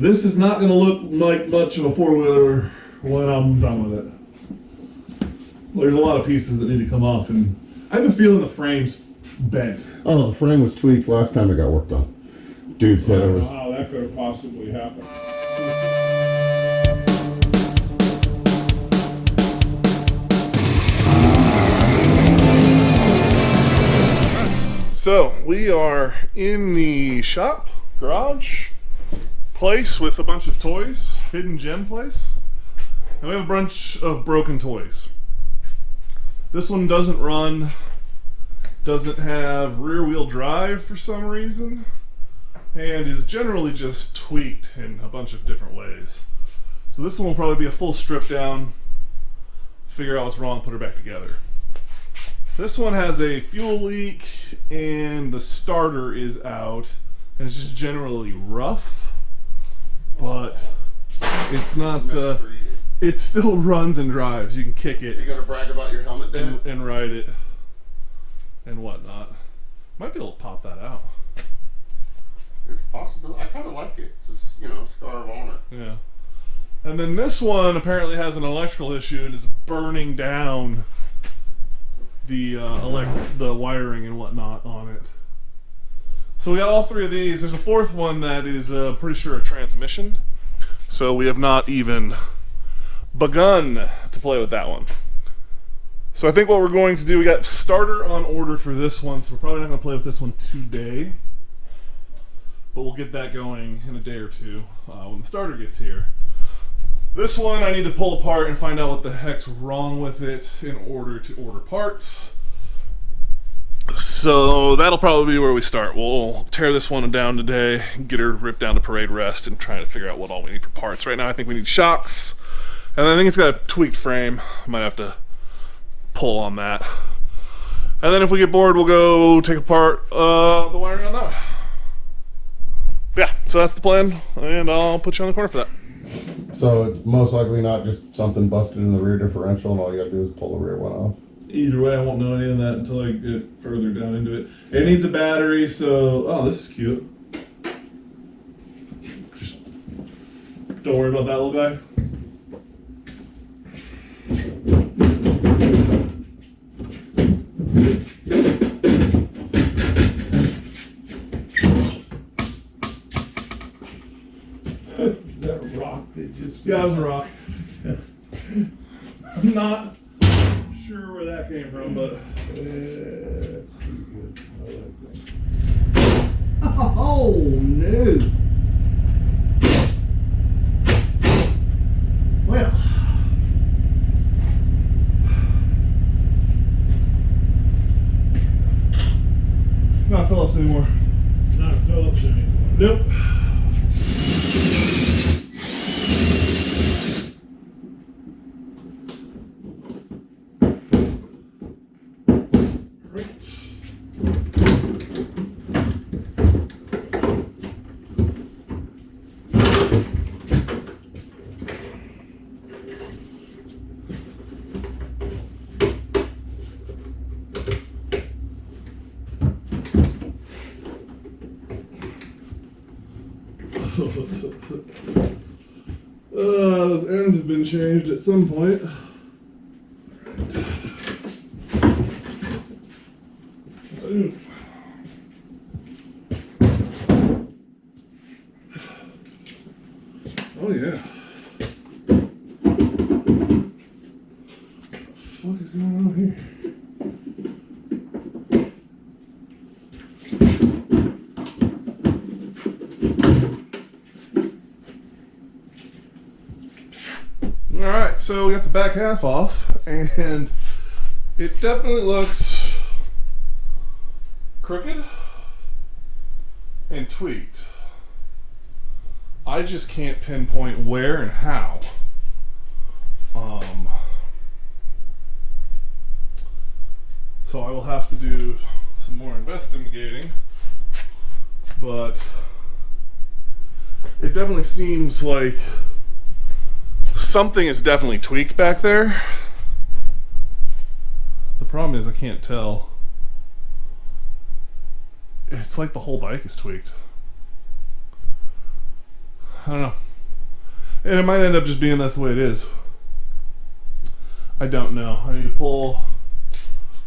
This is not going to look like much of a four-wheeler when I'm done with it. There's a lot of pieces that need to come off, and I have a feeling the frame's bent. Oh, the frame was tweaked last time it got worked on. Dude said it was. How that could have possibly happened. So we are in the shop, garage place with a bunch of toys, hidden gem place, and we have a bunch of broken toys. This one doesn't run, doesn't have rear wheel drive for some reason, and is generally just tweaked in a bunch of different ways. So this one will probably be a full strip down, figure out what's wrong, put her back together. This one has a fuel leak and the starter is out, and it's just generally rough, but it's not, it still runs and drives. You can kick it. You gonna brag about your helmet, Dan? And ride it and whatnot. Might be able to pop that out. It's possible. I kind of like it. It's just, scar of honor. Yeah. And then this one apparently has an electrical issue and is burning down the wiring and whatnot on it. So we got all three of these. There's a fourth one that is pretty sure a transmission. So we have not even begun to play with that one. So I think what we're going to do, we got starter on order for this one, so we're probably not going to play with this one today. But we'll get that going in a day or two when the starter gets here. This one I need to pull apart and find out what the heck's wrong with it in order to order parts. So that'll probably be where we start. We'll tear this one down today, get her ripped down to parade rest, and try to figure out what all we need for parts. Right now I think we need shocks, and I think it's got a tweaked frame. Might have to pull on that. And then if we get bored, we'll go take apart the wiring on that one. Yeah, so that's the plan, and I'll put you on the corner for that. So it's most likely not just something busted in the rear differential, and all you gotta do is pull the rear one off. Either way, I won't know any of that until I get further down into it. It needs a battery, so... Oh, this is cute. Just don't worry about that little guy. Is that a rock that just... Yeah, it was a rock. I'm not sure where that came from, but... That's pretty good. I like that. Oh, no. Well. It's not Phillips anymore. Not Phillips anymore. Nope. Those ends have been changed at some point. Oh yeah. What the fuck is going on here? Alright, so we got the back half off, and it definitely looks crooked and tweaked. I just can't pinpoint where and how. So I will have to do some more investigating, but it definitely seems like something is definitely tweaked back there. The problem is I can't tell. It's like the whole bike is tweaked. I don't know. And it might end up just being that's the way it is. I don't know. I need to pull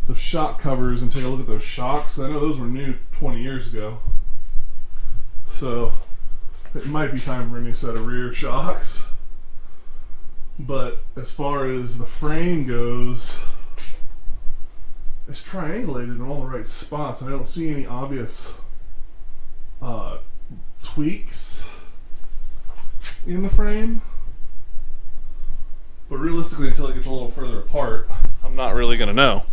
the shock covers and take a look at those shocks. I know those were new 20 years ago. So it might be time for a new set of rear shocks. But as far as the frame goes, it's triangulated in all the right spots. I don't see any obvious tweaks in the frame. But realistically, until it gets a little further apart, I'm not really going to know.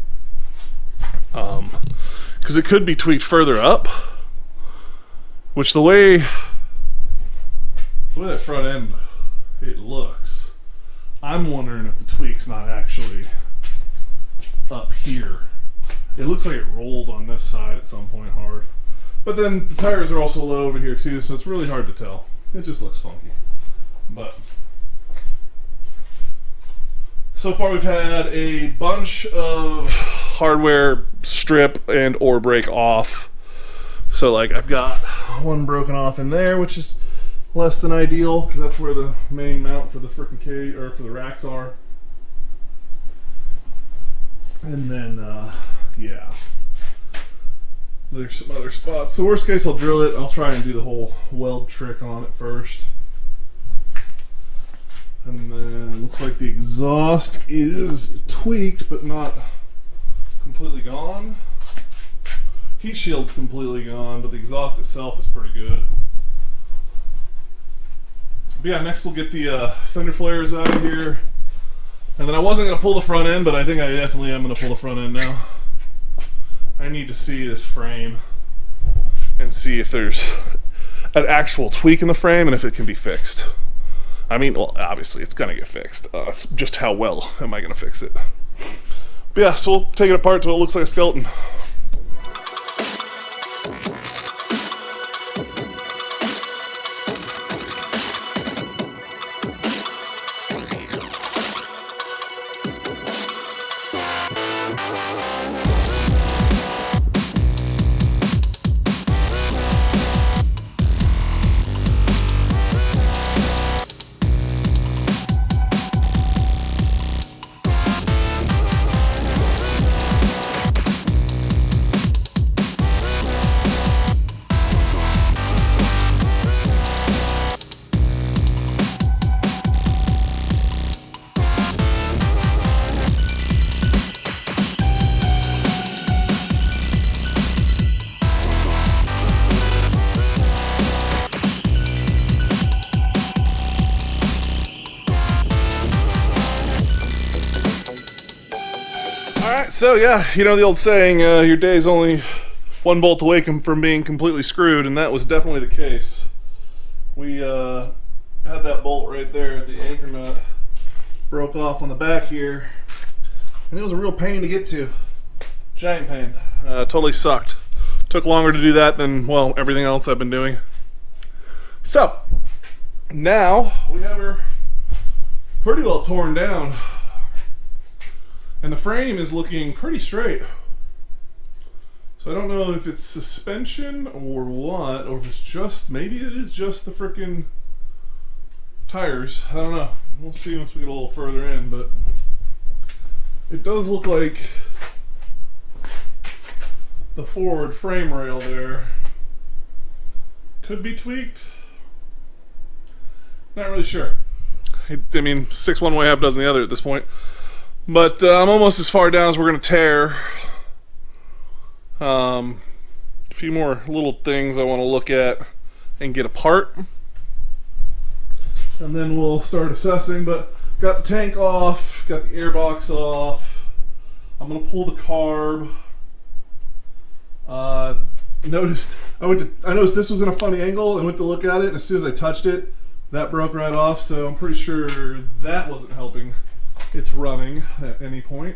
Because it could be tweaked further up, which the way that front end it looks, I'm wondering if the tweak's not actually up here. It looks like it rolled on this side at some point hard. But then the tires are also low over here too, so it's really hard to tell. It just looks funky. But so far we've had a bunch of hardware strip and or break off. So like I've got one broken off in there, which is less than ideal because that's where the main mount for the frickin' cage or for the racks are. And then yeah, there's some other spots. So worst case, I'll drill it. I'll try and do the whole weld trick on it first. And then it looks like the exhaust is tweaked, but not completely gone. Heat shield's completely gone, but the exhaust itself is pretty good. But yeah, next we'll get the fender flares out of here. And then I wasn't going to pull the front end, but I think I definitely am going to pull the front end now. I need to see this frame and see if there's an actual tweak in the frame and if it can be fixed. I mean, well, obviously it's going to get fixed. It's just how well am I going to fix it? But yeah, so we'll take it apart till it looks like a skeleton. Alright, so yeah, you know the old saying, your day's only one bolt away from being completely screwed, and that was definitely the case. We had that bolt right there, the anchor nut, broke off on the back here, and it was a real pain to get to. Giant pain. Totally sucked. Took longer to do that than, well, everything else I've been doing. So, now we have her pretty well torn down. And the frame is looking pretty straight. So I don't know if it's suspension or what, or if it's just, maybe it is just the frickin' tires. I don't know. We'll see once we get a little further in, but it does look like the forward frame rail there could be tweaked. Not really sure. I mean, 6 one way, half dozen the other at this point. But I'm almost as far down as we're going to tear. A few more little things I want to look at and get apart. And then we'll start assessing. But got the tank off, got the airbox off. I'm going to pull the carb. I noticed this was in a funny angle and went to look at it, and as soon as I touched it, that broke right off. So I'm pretty sure that wasn't helping it's running at any point.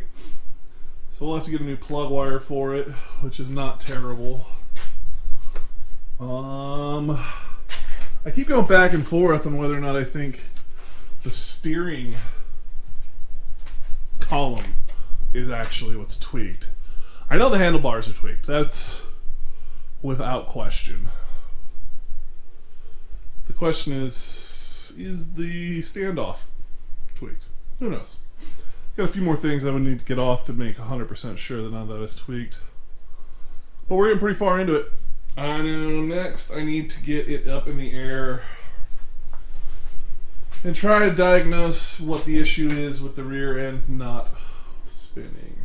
So we'll have to get a new plug wire for it, which is not terrible. I keep going back and forth on whether or not I think the steering column is actually what's tweaked. I know the handlebars are tweaked. That's without question. The Question is the standoff tweaked? Who knows? Got a few more things I would need to get off to make 100% sure that none of that is tweaked. But we're getting pretty far into it. I know next I need to get it up in the air and try to diagnose what the issue is with the rear end not spinning.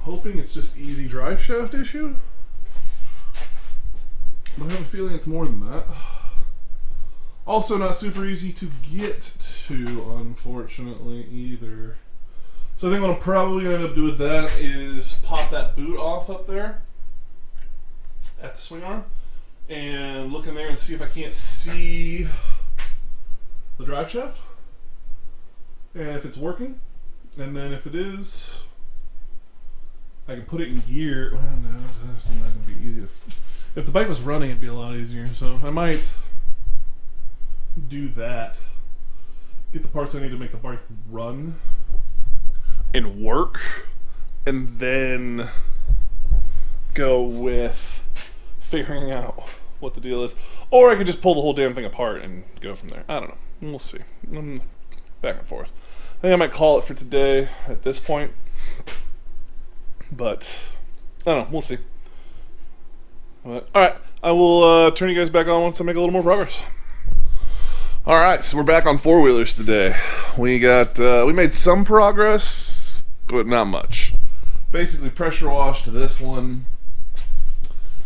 Hoping it's just easy drive shaft issue, but I have a feeling it's more than that. Also not super easy to get to, unfortunately, either. So I think what I'm probably going to end up doing with that is pop that boot off up there at the swing arm and look in there and see if I can't see the drive shaft and if it's working. And then if it is, I can put it in gear. Well, no, that's not going to be easy. If the bike was running, it'd be a lot easier. So I might do that. Get the parts I need to make the bike run and work, and then go with figuring out what the deal is. Or I could just pull the whole damn thing apart and go from there. I don't know. We'll see. Back and forth. I think I might call it for today at this point. But I don't know. We'll see. But, all right. I will turn you guys back on once I make a little more progress. All right, so we're back on four-wheelers today. We made some progress, but not much. Basically, pressure wash to this one.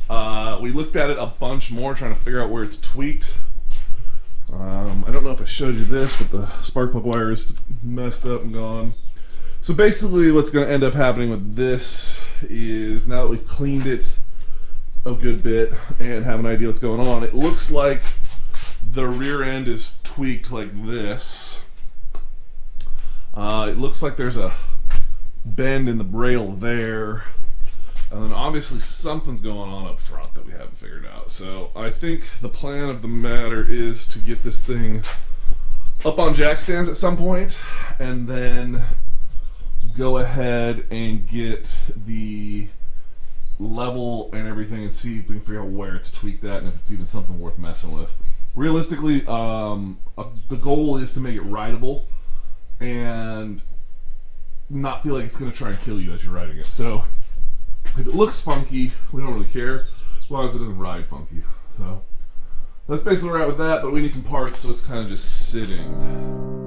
We looked at it a bunch more, trying to figure out where it's tweaked. I don't know if I showed you this, but the spark plug wire is messed up and gone. So basically, what's going to end up happening with this is, now that we've cleaned it a good bit and have an idea what's going on, it looks like the rear end is tweaked like this. It looks like there's a bend in the rail there, and then obviously something's going on up front that we haven't figured out. So I think the plan of the matter is to get this thing up on jack stands at some point, and then go ahead and get the level and everything and see if we can figure out where it's tweaked at and if it's even something worth messing with. Realistically, the goal is to make it rideable and not feel like it's going to try and kill you as you're riding it. So if it looks funky, we don't really care as long as it doesn't ride funky. So that's basically where we're at with that, but we need some parts, so it's kind of just sitting.